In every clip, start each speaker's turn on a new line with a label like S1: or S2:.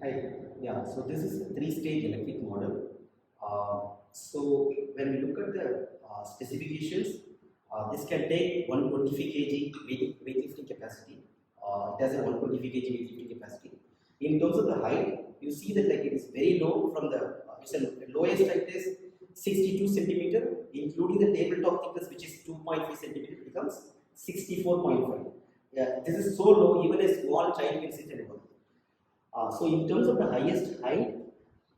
S1: Hi. Yeah, so this is a three-stage electric model. So when we look at the specifications, this can take 125 kg weightlifting capacity. It has a 125 kg weightlifting capacity. In terms of the height, you see that like it is very low from the it's a lowest height is 62 centimeter, including the tabletop thickness, which is 2.5 centimeter, becomes 64.5. Yeah, this is so low, even a small child can sit and work. So in terms of the highest height,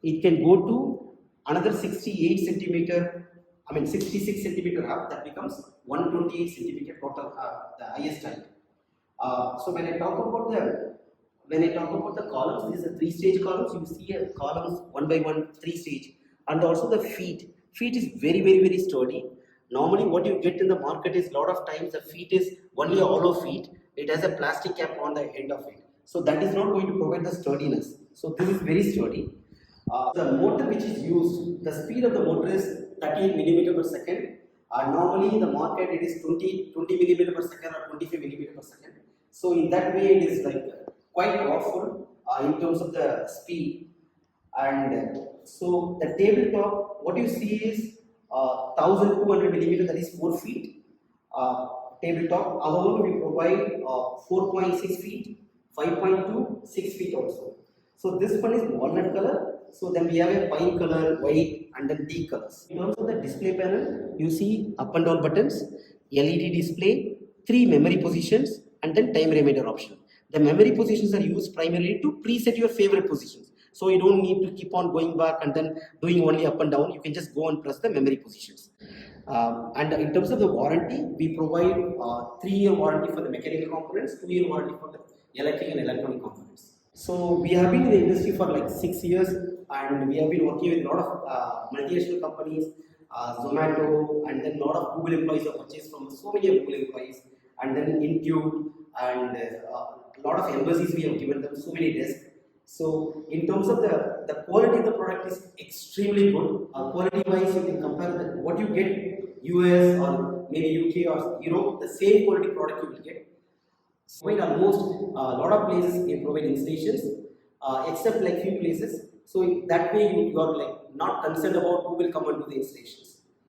S1: it can go to another 68 centimeter, 66 centimeter up, that becomes 128 centimeter total, the highest height. So when I talk about the columns, these are three-stage columns. You see columns one by one, three-stage, and also the feet. Feet is very sturdy. Normally, what you get in the market is a lot of times the feet is only a hollow feet. It has a plastic cap on the end of it, so that is not going to provide the sturdiness. So this is very sturdy. The motor which is used, the speed of the motor is 38 millimeter per second. Normally in the market it is 20 millimeter per second or 25 millimeter per second. So in that way it is like quite powerful in terms of the speed. And so the tabletop, what you see is 1200 millimeter, that is 4 feet. Tabletop, however, we provide 4.6 feet, 5.2, 6 feet also. So this one is walnut color. So then we have a pine color, white, and then teak colors. In terms of the display panel, you see up and down buttons, LED display, 3 memory positions, and then time reminder option. The memory positions are used primarily to preset your favorite positions. So you don't need to keep on going back and then doing only up and down. You can just go and press the memory positions. And in terms of the warranty, we provide 3-year warranty for the mechanical components, 2-year warranty for the electric and electronic components. So we have been in the industry for like 6 years, and we have been working with a lot of multinational companies, Zomato, and then a lot of Google employees are purchased from so many Google employees, and then Intune, and a lot of embassies we have given them so many desks. So in terms of the quality of the product is extremely good. Quality wise, you can compare what you get US or maybe UK or Europe, the same quality product you will get. So in almost a lot of places we provide installations, except like few places. So that way you are like not concerned about who will come and do the installations.